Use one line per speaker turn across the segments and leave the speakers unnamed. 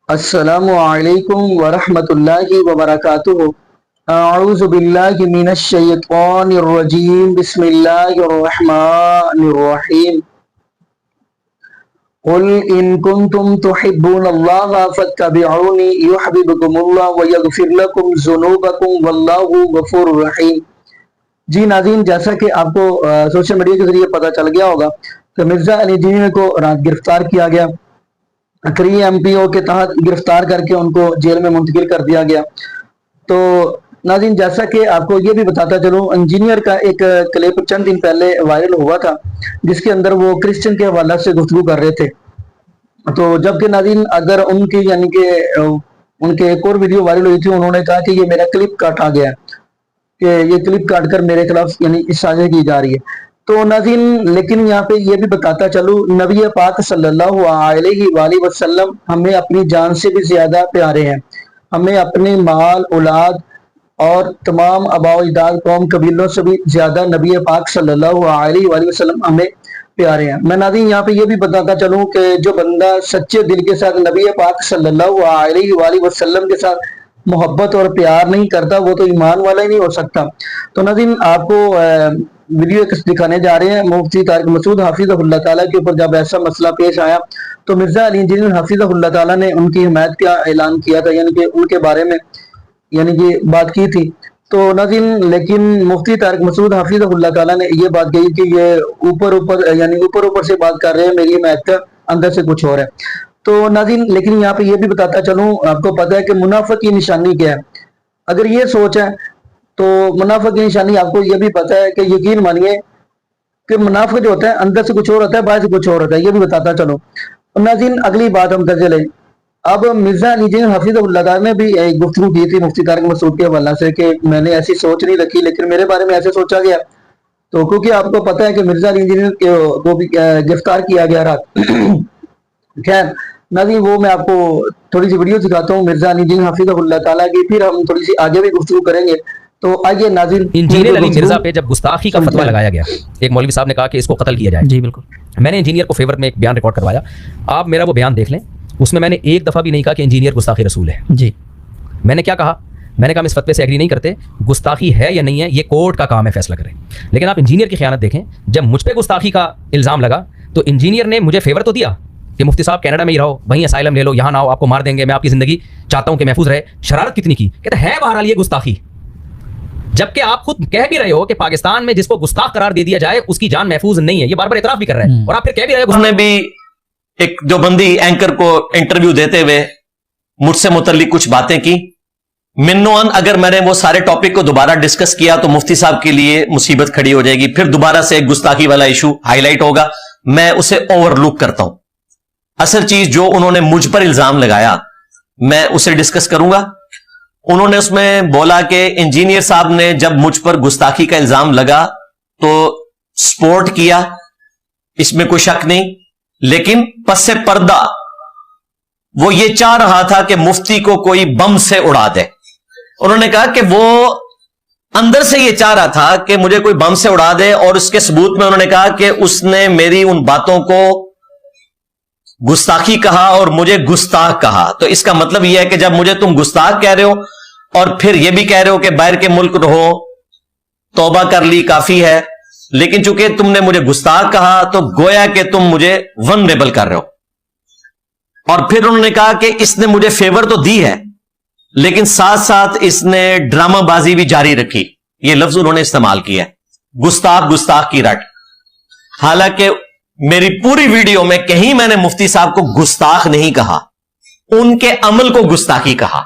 السلام علیکم ورحمۃ اللہ وبرکاتہ۔ اعوذ باللہ من الشیطان الرجیم، بسم اللہ الرحمن الرحیم۔ قل ان کنتم تحبون اللہ فاتبعونی یحببکم اللہ ویغفر لکم ذنوبکم واللہ غفور رحیم۔ جی ناظرین، جیسا کہ آپ کو سوشل میڈیا کے ذریعے پتہ چل گیا ہوگا کہ مرزا علی جنیدی کو رات گرفتار کیا گیا، 3 MPO کے تحت گرفتار کر کے ان کو جیل میں منتقل کر دیا گیا۔ تو ناظرین، جیسا کہ آپ کو یہ بھی بتاتا چلوں، انجینئر کا ایک کلپ چند دن پہلے وائرل ہوا تھا جس کے اندر وہ کرسچن کے حوالہ سے گفتگو کر رہے تھے۔ تو جبکہ ناظرین اگر ان کی یعنی کہ ان کے ایک اور ویڈیو وائرل ہوئی تھی، انہوں نے کہا کہ یہ میرا کلپ کاٹا گیا ہے، کہ یہ کلپ کاٹ کر میرے خلاف یعنی سازش کی جا رہی ہے۔ تو ناظرین لیکن یہاں پہ یہ بھی بتاتا چلوں، نبی پاک صلی اللہ علیہ وآلہ وسلم ہمیں اپنی جان سے بھی زیادہ پیارے ہیں، ہمیں اپنے مال اولاد اور تمام آباء و اجداد قوم قبیلوں سے بھی زیادہ نبی پاک صلی اللہ علیہ وآلہ وسلم ہمیں پیارے ہیں۔ میں ناظرین یہاں پہ یہ بھی بتاتا چلوں کہ جو بندہ سچے دل کے ساتھ نبی پاک صلی اللہ علیہ وآلہ وسلم کے ساتھ محبت اور پیار نہیں کرتا، وہ تو ایمان والا ہی نہیں ہو سکتا۔ تو ناظرین آپ کو ویڈیو دکھانے جا رہے ہیں، مفتی طارق مسعود حفظہ اللہ تعالیٰ کے اوپر جب ایسا مسئلہ پیش آیا تو مرزا علی جنیدی حفظہ اللہ تعالیٰ نے ان کی حمایت کا اعلان کیا تھا، یعنی کہ ان کے بارے میں یعنی کہ بات کی تھی۔ تو ناظرین لیکن مفتی طارق مسعود حفظہ اللہ تعالیٰ نے یہ بات کہی کہ یہ اوپر سے بات کر رہے ہیں، میری حمایت کا اندر سے کچھ اور ہے۔ تو ناظرین لیکن یہاں پہ یہ بھی بتاتا چلوں، آپ کو پتہ ہے کہ منافق کی نشانی کیا ہے۔ اگر یہ سوچ ہے تو منافق کی نشانی آپ کو یہ بھی پتہ ہے کہ یقین مانیے کہ منافق جو ہوتا ہے اندر سے کچھ اور ہوتا ہے، باہر سے کچھ اور ہوتا ہے، یہ بھی بتاتا چلو۔ ناظرین اگلی بات ہم کر چلیں، اب مرزا علی جنیدی حفظہ اللہ تعالیٰ نے بھی ایک گفتگو کی تھی مفتی طارق مسعود کے حوالہ سے کہ میں نے ایسی سوچ نہیں رکھی لیکن میرے بارے میں ایسے سوچا گیا۔ تو کیونکہ آپ کو پتہ ہے کہ مرزا علی جنیدی کو بھی گرفتار کیا گیا رات۔ خیر ناظرین وہ میں آپ کو تھوڑی سی ویڈیو دکھاتا ہوں مرزا علی جنیدی حفظہ اللہ تعالیٰ کی، پھر ہم تھوڑی سی آگے بھی گفتگو کریں گے۔ تو آئیے ناظرین،
انجینئر علی مرزا پہ جب گستاخی کا فتویٰ لگایا گیا، ایک مولوی صاحب نے کہا کہ اس کو قتل کیا جائے۔
جی بالکل،
میں نے انجینئر کو فیور میں ایک بیان ریکارڈ کروایا، آپ میرا وہ بیان دیکھ لیں، اس میں میں نے ایک دفعہ بھی نہیں کہا کہ انجینئر گستاخی رسول ہے۔
جی
میں نے کیا کہا؟ میں نے کہا ہم اس فتوے سے ایگری نہیں کرتے، گستاخی ہے یا نہیں ہے یہ کورٹ کا کام ہے فیصلہ کرے۔ لیکن آپ انجینئر کی خیانت دیکھیں، جب مجھ پہ گستاخی کا الزام لگا تو انجینئر نے مجھے فیور تو دیا کہ مفتی صاحب کینیڈا میں ہی رہو، وہیں اسائلم لے لو، یہاں نہ آؤ، آپ کو مار دیں گے، میں آپ کی زندگی چاہتا ہوں کہ محفوظ رہے۔ شرارت کتنی کی، کہتے ہے بہرحال یہ گستاخی، جبکہ آپ خود کہہ بھی رہے ہو کہ پاکستان میں جس کو گستاخ قرار دے دیا جائے اس کی جان محفوظ نہیں ہے، یہ بار بار اعتراف بھی کر رہے ہیں، اور آپ پھر کہہ بھی رہے ہو۔
اس نے بھی ایک جو بندی اینکر کو انٹرویو دیتے ہوئے مجھ سے متعلق کچھ باتیں کی، منوان اگر میں نے وہ سارے ٹاپک کو دوبارہ ڈسکس کیا تو مفتی صاحب کے لیے مصیبت کھڑی ہو جائے گی، پھر دوبارہ سے ایک گستاخی والا ایشو ہائی لائٹ ہوگا، میں اسے اوور لک کرتا ہوں۔ اصل چیز جو انہوں نے مجھ پر الزام لگایا میں اسے ڈسکس کروں گا۔ انہوں نے اس میں بولا کہ انجینئر صاحب نے جب مجھ پر گستاخی کا الزام لگا تو سپورٹ کیا، اس میں کوئی شک نہیں، لیکن پس پردہ وہ یہ چاہ رہا تھا کہ مفتی کو کوئی بم سے اڑا دے۔ انہوں نے کہا کہ وہ اندر سے یہ چاہ رہا تھا کہ مجھے کوئی بم سے اڑا دے، اور اس کے ثبوت میں انہوں نے کہا کہ اس نے میری ان باتوں کو گستاخی کہا اور مجھے گستاخ کہا۔ تو اس کا مطلب یہ ہے کہ جب مجھے تم گستاخ کہہ رہے ہو اور پھر یہ بھی کہہ رہے ہو کہ باہر کے ملک رہو، توبہ کر لی کافی ہے، لیکن چونکہ تم نے مجھے گستاخ کہا تو گویا کہ تم مجھے ونریبل کر رہے ہو۔ اور پھر انہوں نے کہا کہ اس نے مجھے فیور تو دی ہے لیکن ساتھ ساتھ اس نے ڈرامہ بازی بھی جاری رکھی، یہ لفظ انہوں نے استعمال کیا ہے، گستاخ کی رٹ۔ حالانکہ میری پوری ویڈیو میں کہیں میں نے مفتی صاحب کو گستاخ نہیں کہا، ان کے عمل کو گستاخی کہا۔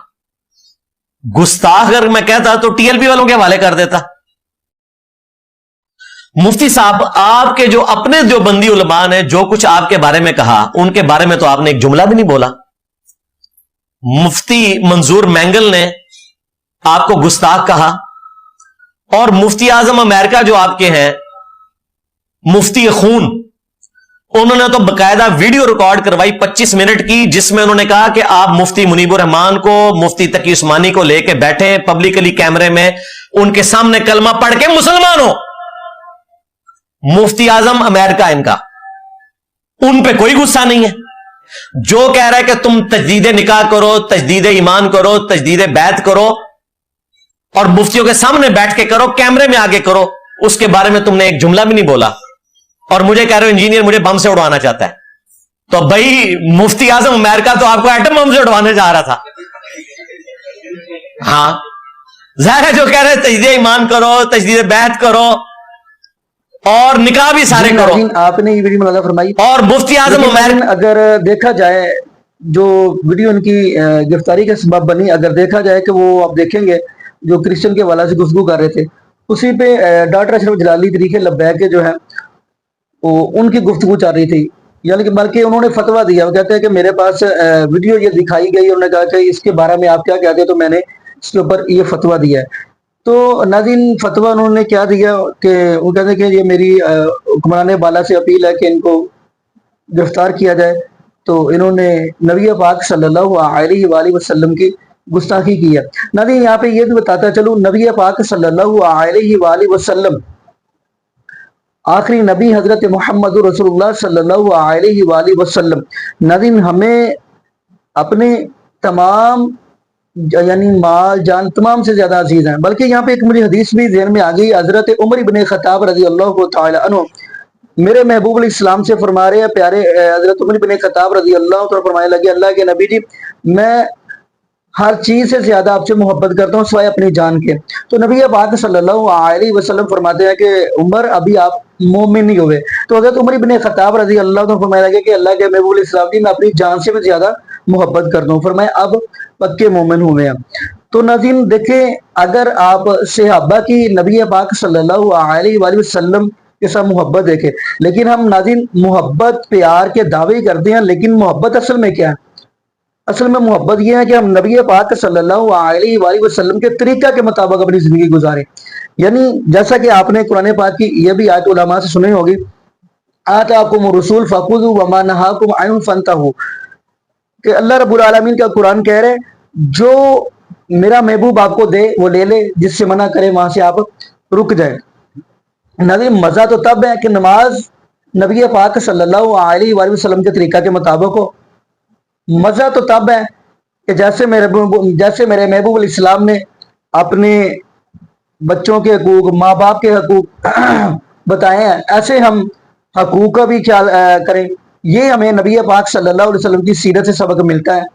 گستاخ اگر میں کہتا تو ٹی ایل پی والوں کے حوالے کر دیتا۔ مفتی صاحب آپ کے جو اپنے جو بندی علماء نے جو کچھ آپ کے بارے میں کہا، ان کے بارے میں تو آپ نے ایک جملہ بھی نہیں بولا۔ مفتی منظور مینگل نے آپ کو گستاخ کہا، اور مفتی اعظم امریکہ جو آپ کے ہیں مفتی خون، انہوں نے تو باقاعدہ ویڈیو ریکارڈ کروائی 25 منٹ کی، جس میں انہوں نے کہا کہ آپ مفتی منیب الرحمان کو، مفتی تقی عثمانی کو لے کے بیٹھے پبلکلی کیمرے میں، ان کے سامنے کلمہ پڑھ کے مسلمان ہو۔ مفتی اعظم امریکہ ان کا، ان پہ کوئی غصہ نہیں ہے۔ جو کہہ رہا ہے کہ تم تجدید نکاح کرو, تجدید ایمان کرو, تجدید بیعت کرو اور مفتیوں کے سامنے بیٹھ کے کرو, کیمرے میں آگے کرو, اس کے بارے میں تم نے ایک جملہ بھی نہیں بولا, اور مجھے کہہ رہے ہو انجینئر مجھے بم سے اڑوانا چاہتا ہے. تو بھائی مفتی اعظم امریکہ تو آپ کو ایٹم بم سے اڑوانے جا رہا تھا. ہاں ظاہر ہے جو کہہ رہے تجدید ایمان کرو, تجدید بیعت کرو اور نکاح بھی سارے کرو.
آپ نے یہ ویڈیو ملاحظہ فرمائی,
اور مفتی اعظم امریکہ
اگر دیکھا جائے جو ویڈیو ان کی گرفتاری کا سبب بنی, اگر دیکھا جائے کہ وہ آپ دیکھیں گے جو کرسچن کے والا سے گفتگو کر رہے تھے, اسی پہ ڈاکٹر اشرف جلالی طریقے لبیک جو ہے وہ ان کی گفتگو چل رہی تھی, یعنی کہ بلکہ انہوں نے فتویٰ دیا. وہ کہتے ہیں کہ میرے پاس ویڈیو یہ دکھائی گئی, انہوں نے کہا کہ اس کے بارے میں آپ کیا کہتے ہیں, تو میں نے اس کے اوپر یہ فتویٰ دیا ہے. تو ناظرین فتویٰ انہوں نے کیا دیا کہ وہ کہتے ہیں کہ یہ میری حکمران بالا سے اپیل ہے کہ ان کو گرفتار کیا جائے. تو انہوں نے نبی پاک صلی اللہ علیہ وآلہ وسلم کی گستاخی کی ہے. ناظرین یہاں پہ یہ بھی بتاتا چلوں, نبی پاک صلی اللہ علیہ وآلہ وسلم آخری نبی حضرت محمد رسول اللہ صلی اللہ علیہ وآلہ وسلم ناظرین ہمیں اپنے تمام یعنی مال جان تمام سے زیادہ عزیز ہیں. بلکہ یہاں پہ ایک مجھے حدیث بھی ذہن میں آ گئی, حضرت عمر بن خطاب رضی اللہ تعالی عنہ میرے محبوب علیہ السلام سے فرما رہے ہیں, پیارے حضرت عمر بن خطاب رضی اللہ تعالی فرمانے لگے, اللہ کے نبی جی میں ہر چیز سے زیادہ آپ سے محبت کرتا ہوں سوائے اپنی جان کے. تو نبی پاک صلی اللہ علیہ وسلم فرماتے ہیں کہ عمر ابھی آپ مومن نہیں ہوئے. تو حضرت عمر بن خطاب رضی اللہ عنہ فرمانے لگے کہ اللہ کے محبوب علیہ السلام جی میں اپنی جان سے بھی زیادہ محبت کرتا ہوں. فرمایا اب پکے مومن ہوئے ہیں. تو ناظرین دیکھیں, اگر آپ صحابہ کی نبی پاک صلی اللہ علیہ وآلہ وسلم کے ساتھ محبت دیکھیں, لیکن ہم ناظرین محبت پیار کے دعوے کرتے ہیں, لیکن محبت اصل میں کیا ہے؟ اصل میں محبت یہ ہے کہ ہم نبی پاک صلی اللہ علیہ وآلہ وسلم کے طریقہ کے مطابق اپنی زندگی گزاریں. یعنی جیسا کہ آپ نے قرآن پاک کی یہ بھی آیت علماء سے سنی ہوگی, آتاکم الرسول فخذوا وما نہاکم عنہ فانتہوا, کہ اللہ رب العالمین کا قرآن کہہ رہے جو میرا محبوب آپ کو دے وہ لے لے, جس سے منع کرے وہاں سے آپ رک جائے. ناظرین مزہ تو تب ہے کہ نماز نبی پاک صلی اللہ علیہ وآلہ وسلم کے طریقہ کے مطابق ہو. مزہ تو تب ہے کہ جیسے میرے محبوب علیہ السلام نے اپنے بچوں کے حقوق, ماں باپ کے حقوق بتائے ہیں, ایسے ہم حقوق کا بھی خیال کریں. یہ ہمیں نبی پاک صلی اللہ علیہ وسلم کی سیرت سے سبق ملتا ہے.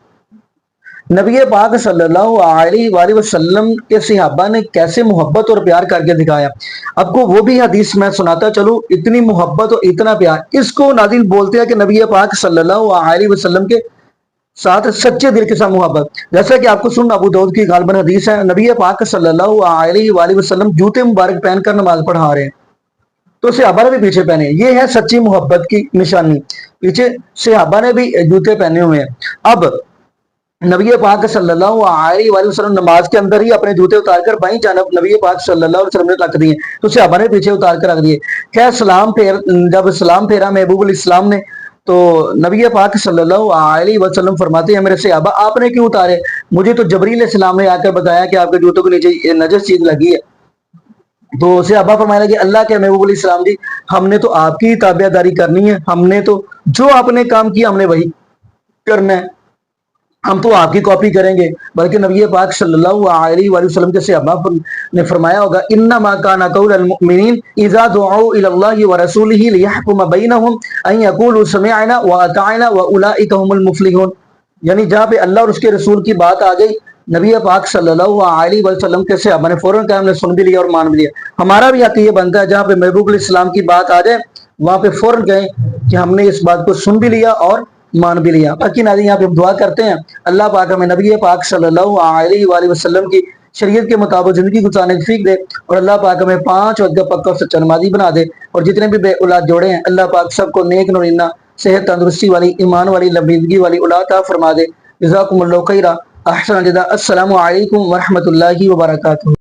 نبی پاک صلی اللہ علیہ وآلہ وسلم کے صحابہ نے کیسے محبت اور پیار کر کے دکھایا. آپ کو وہ بھی حدیث میں سناتا چلوں, اتنی محبت اور اتنا پیار, اس کو ناظرین بولتے ہیں کہ نبی پاک صلی اللہ علیہ وسلم کے ساتھ سچے دل کے ساتھ محبت. جیسا کہ آپ کو سن ابو داؤد کی غالباً حدیث ہے, نبی پاک صلی اللہ علیہ وآلہ وسلم جوتے مبارک پہن کر نماز پڑھا رہے ہیں, تو صحابہ نے بھی پیچھے پہنے. یہ ہے سچی محبت کی نشانی, پیچھے صحابہ نے بھی جوتے پہنے ہوئے ہیں. اب نبی پاک صلی اللہ علیہ وآلہ وسلم نماز کے اندر ہی اپنے جوتے اتار کر بائیں جانب نبی پاک صلی اللہ علیہ وسلم نے رکھ دیے, تو صحابہ نے پیچھے اتار کر رکھ دیے. خیر جب سلام پھیرا محبوب علیہ السلام نے, تو نبی پاک صلی اللہ علیہ وسلم فرماتے ہیں میرے صحابہ آپ نے کیوں اتارے؟ مجھے تو جبریل علیہ السلام نے آ کر بتایا کہ آپ کے جوتوں کے نیچے نجس چیز لگی ہے. تو صحابہ فرمانے لگے اللہ کے محبوب علیہ السلام جی ہم نے تو آپ کی تابع داری کرنی ہے, ہم نے تو جو آپ نے کام کیا ہم نے وہی کرنا ہے, ہم تو آپ کی کاپی کریں گے. بلکہ نبی پاک صلی اللہ علیہ وآلہ وسلم کے صحابہ نے فرمایا ہوگا انما کان قول المؤمنین اذا دعوا الی اللہ ورسولہ لیحکم بینہم ان یقولوا سمعنا واطعنا واولئک هم المفلحون. یعنی جہاں پہ اللہ اور اس کے رسول کی بات آ گئی, نبی پاک صلی اللہ علیہ وسلم کے صحابہ نے فوراً کہا ہم نے سن بھی لیا اور مان بھی لیا. ہمارا بھی حق یہ بنتا ہے جہاں پہ محبوب علیہ السلام کی بات آ جائے وہاں پہ فوراً کہیں کہ ہم نے اس بات کو سن بھی لیا اور مان بھی لیا. باقی ناظرین یہاں پہ ہم دعا کرتے ہیں اللہ پاک ہمیں نبی پاک صلی اللہ علیہ وآلہ وسلم کی شریعت کے مطابق زندگی گزارنے کی توفیق دے, اور اللہ پاک ہمیں 5 وقت کا پکا اور سچا نمازی بنا دے, اور جتنے بھی بے اولاد جوڑے ہیں اللہ پاک سب کو نیک نورینہ صحت تندرستی والی ایمان والی لمبی والی اولاد عطا فرما دے. جزاکم اللہ خیرا, احسن الجزاء. السلام علیکم ورحمۃ اللہ وبرکاتہ.